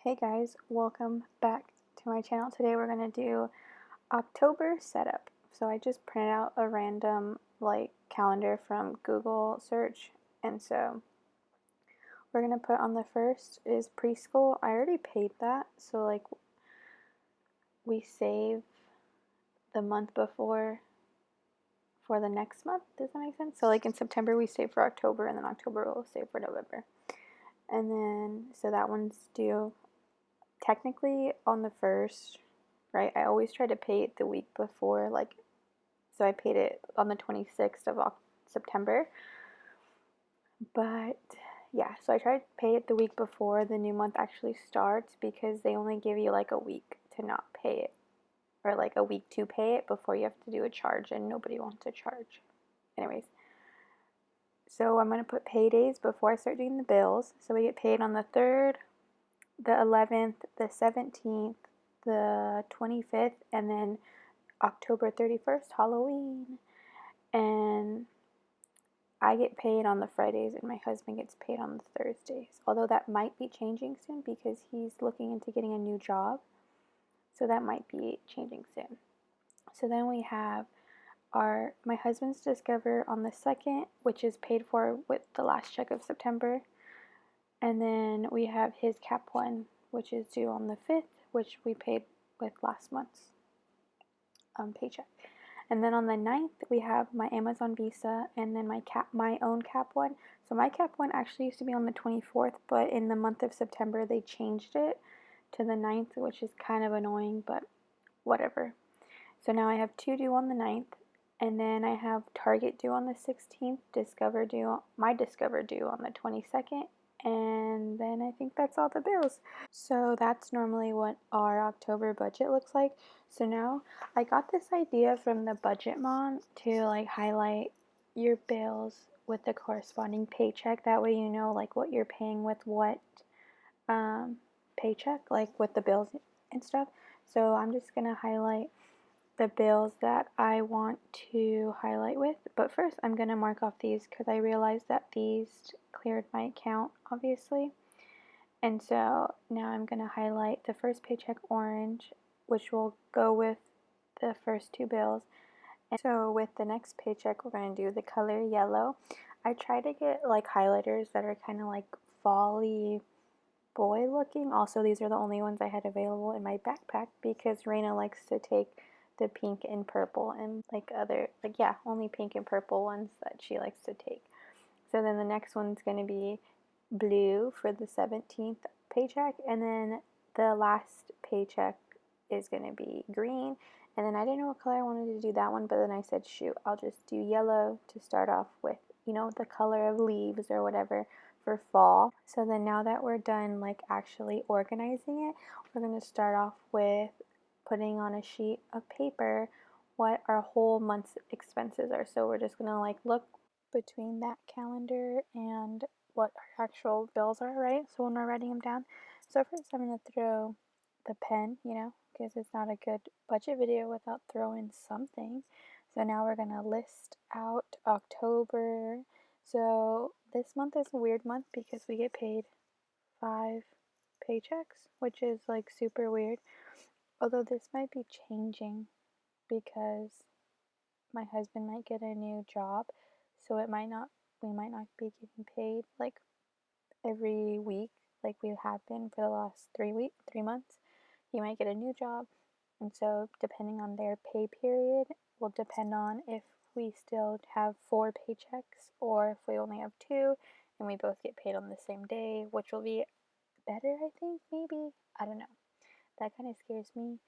Hey guys, welcome back to my channel. Today we're going to do October setup. So I just printed out a random calendar from Google search, and so we're going to put on the first is preschool. I already paid that, so we save the month before for the next month. Does that make sense? So in September we save for October, and then October we'll save for November. And then so that one's due technically on the first, right? I always try to pay it the week before, so I paid it on the 26th of September. But yeah, so I try to pay it the week before the new month actually starts, because they only give you a week to not pay it, or a week to pay it before you have to do a charge, and nobody wants to charge. Anyways, so I'm going to put paydays before I start doing the bills. So we get paid on the 3rd, the 11th, the 17th, the 25th, and then October 31st, Halloween. And I get paid on the Fridays, and my husband gets paid on the Thursdays. Although that might be changing soon, because he's looking into getting a new job. So that might be changing soon. So then we have my husband's Discover on the 2nd, which is paid for with the last check of September. And then we have his Cap One, which is due on the 5th, which we paid with last month's paycheck. And then on the 9th, we have my Amazon Visa, and then my own Cap One. So my Cap One actually used to be on the 24th, but in the month of September, they changed it to the 9th, which is kind of annoying, but whatever. So now I have 2 due on the 9th, and then I have Target due on the 16th, my Discover due on the 22nd, and then I think that's all the bills. So that's normally what our October budget looks like. So now I got this idea from the Budget Mom to highlight your bills with the corresponding paycheck. That way you know what you're paying with what paycheck, with the bills and stuff. So I'm just gonna highlight the bills that I want to highlight with. But first I'm gonna mark off these, because I realized that these cleared my account, obviously. And so now I'm going to highlight the first paycheck orange, which will go with the first 2 bills. And so with the next paycheck, we're going to do the color yellow. I try to get highlighters that are kind of fall-y boy looking. Also, these are the only ones I had available in my backpack, because Raina likes to take the pink and purple and only pink and purple ones that she likes to take. So then the next one's going to be blue for the 17th paycheck, and then the last paycheck is going to be green. And then I didn't know what color I wanted to do that one, but then I said, shoot, I'll just do yellow to start off with, the color of leaves or whatever for fall. So then now that we're done actually organizing it, we're going to start off with putting on a sheet of paper what our whole month's expenses are. So we're just going to look between that calendar and what our actual bills are, right? So when we're writing them down. So first I'm going to throw the pen, because it's not a good budget video without throwing something. So now we're going to list out October. So this month is a weird month because we get paid 5 paychecks, which is super weird. Although this might be changing, because my husband might get a new job, so we might not be getting paid every week like we have been for the last 3 months. He might get a new job, and so depending on their pay period will depend on if we still have 4 paychecks, or if we only have 2 and we both get paid on the same day, which will be better, I think, maybe. I don't know. That kind of scares me,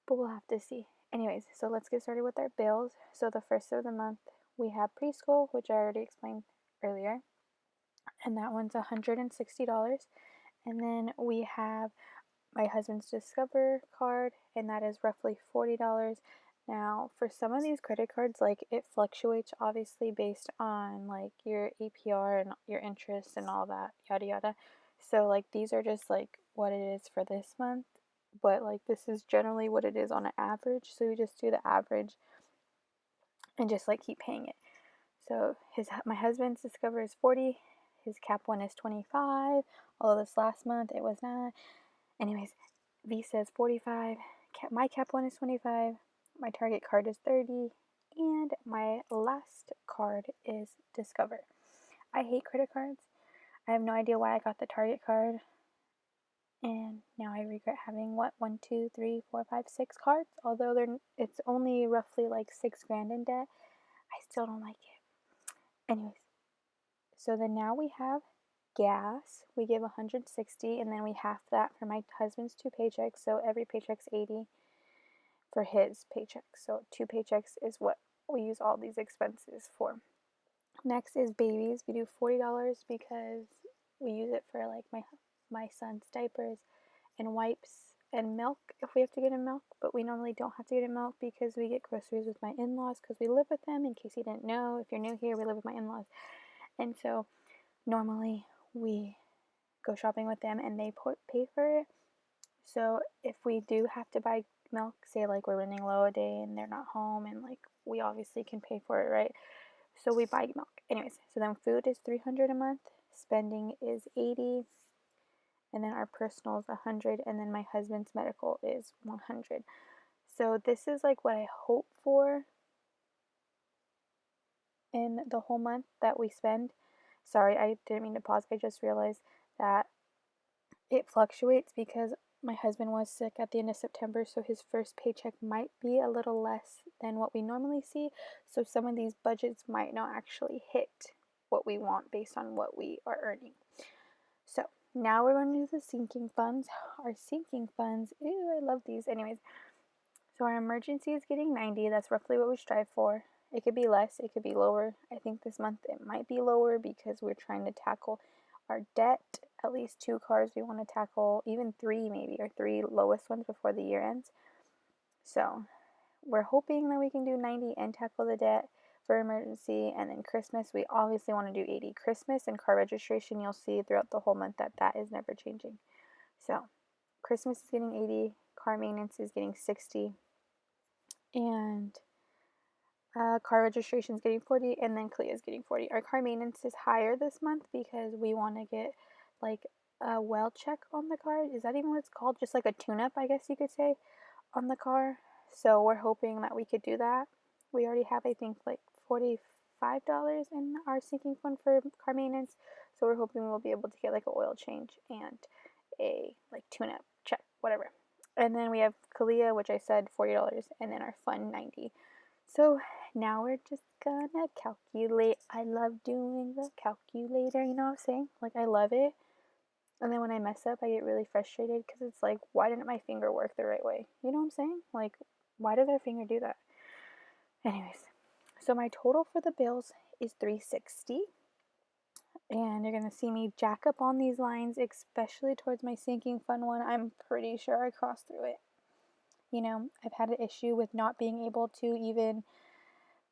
but we'll have to see. Anyways, so let's get started with our bills. So the first of the month, we have preschool, which I already explained earlier, and that one's $160. And then we have my husband's Discover card, and that is roughly $40. Now, for some of these credit cards, it fluctuates obviously based on your APR and your interest and all that, yada yada. So these are just what it is for this month, but this is generally what it is on an average. So we just do the average and just keep paying it. So my husband's Discover is $40, his Cap One is $25, although this last month it was not. Anyways, Visa is 45, my Cap One is 25, my Target card is 30, and my last card is Discover. I hate credit cards. I have no idea why I got the Target card, and now I regret having what, 6 cards. Although it's only roughly like $6,000 in debt, I still don't like it. Anyways, so then now we have gas. We give 160, and then we half that for my husband's 2 paychecks. So every paycheck's 80 for his paycheck. So 2 paychecks is what we use all these expenses for. Next is babies. We do $40 because we use it for like my son's diapers and wipes and milk if we have to get him milk, but we normally don't have to get him milk because we get groceries with my in-laws because we live with them. In case you didn't know, if you're new here, we live with my in-laws, and so normally we go shopping with them and they pay for it. So if we do have to buy milk, say like we're running low a day and they're not home, and like we obviously can pay for it, right? So we buy milk. Anyways, so then food is $300 a month, spending is $80, and then our personal is $100, and then my husband's medical is $100. So this is like what I hope for in the whole month that we spend. Sorry, I didn't mean to pause. I just realized that it fluctuates because my husband was sick at the end of September, so his first paycheck might be a little less than what we normally see. So some of these budgets might not actually hit what we want based on what we are earning. So now we're going to do the sinking funds. Our sinking funds, ew, I love these. Anyways, so our emergency is getting 90. That's roughly what we strive for. It could be less, it could be lower. I think this month it might be lower because we're trying to tackle our debt. At least 2 cars we want to tackle, even 3 maybe, or 3 lowest ones before the year ends. So we're hoping that we can do 90 and tackle the debt for emergency. And then Christmas, we obviously want to do 80. Christmas and car registration, you'll see throughout the whole month that is never changing. So Christmas is getting 80, car maintenance is getting 60, and car registration is getting 40, and then Clea is getting 40. Our car maintenance is higher this month because we want to get like a well check on the car. Is that even what it's called? Just like a tune-up, I guess you could say, on the car. So we're hoping that we could do that. We already have, I think, like $45 in our sinking fund for car maintenance. So we're hoping we'll be able to get like an oil change and a like tune-up check, whatever. And then we have Kalia, which I said $40, and then our fund 90. So now we're just gonna calculate. I love doing the calculator, you know what I'm saying? Like, I love it. And then when I mess up, I get really frustrated because it's like, why didn't my finger work the right way? You know what I'm saying? Like, why does our finger do that? Anyways, so my total for the bills is $360. And you're gonna see me jack up on these lines, especially towards my sinking fund one. I'm pretty sure I crossed through it. You know, I've had an issue with not being able to even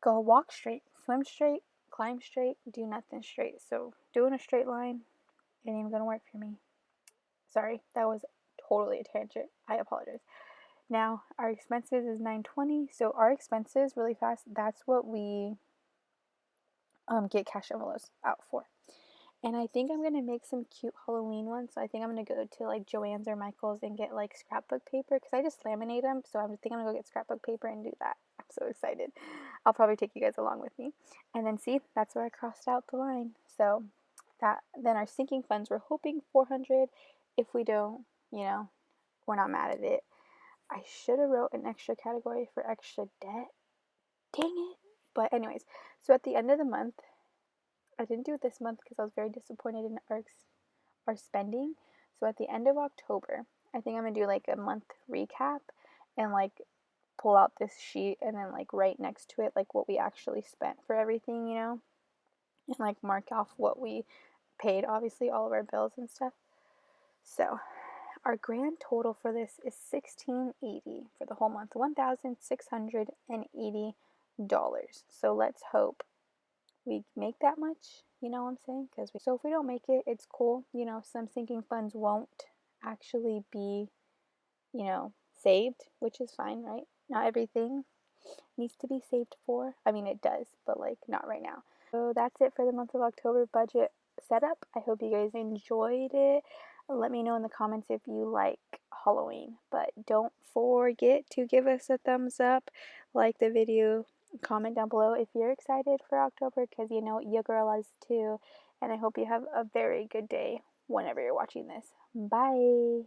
go walk straight, swim straight, climb straight, do nothing straight. So doing a straight line ain't even gonna work for me. Sorry, that was totally a tangent. I apologize. Now our expenses is $920. So our expenses, really fast, that's what we get cash envelopes out for. And I think I'm gonna make some cute Halloween ones. So I think I'm gonna go to like Joann's or Michael's and get like scrapbook paper because I just laminate them. So I think I'm gonna go get scrapbook paper and do that. I'm so excited. I'll probably take you guys along with me. And then see, that's where I crossed out the line. So that then our sinking funds, we're hoping 400. If we don't, you know, we're not mad at it. I should have wrote an extra category for extra debt. Dang it. But anyways, so at the end of the month, I didn't do it this month because I was very disappointed in our spending. So at the end of October, I think I'm gonna do like a month recap and like pull out this sheet and then like right next to it like what we actually spent for everything, you know, and like mark off what we paid, obviously all of our bills and stuff. So our grand total for this is $1,680 for the whole month, $1,680. So let's hope we make that much, you know what I'm saying? So if we don't make it, it's cool. You know, some sinking funds won't actually be, you know, saved, which is fine, right? Not everything needs to be saved for. I mean, it does, but like not right now. So that's it for the month of October budget setup. I hope you guys enjoyed it. Let me know in the comments if you like Halloween. But don't forget to give us a thumbs up, like the video, comment down below if you're excited for October, because you know your girl is too. And I hope you have a very good day whenever you're watching this. Bye.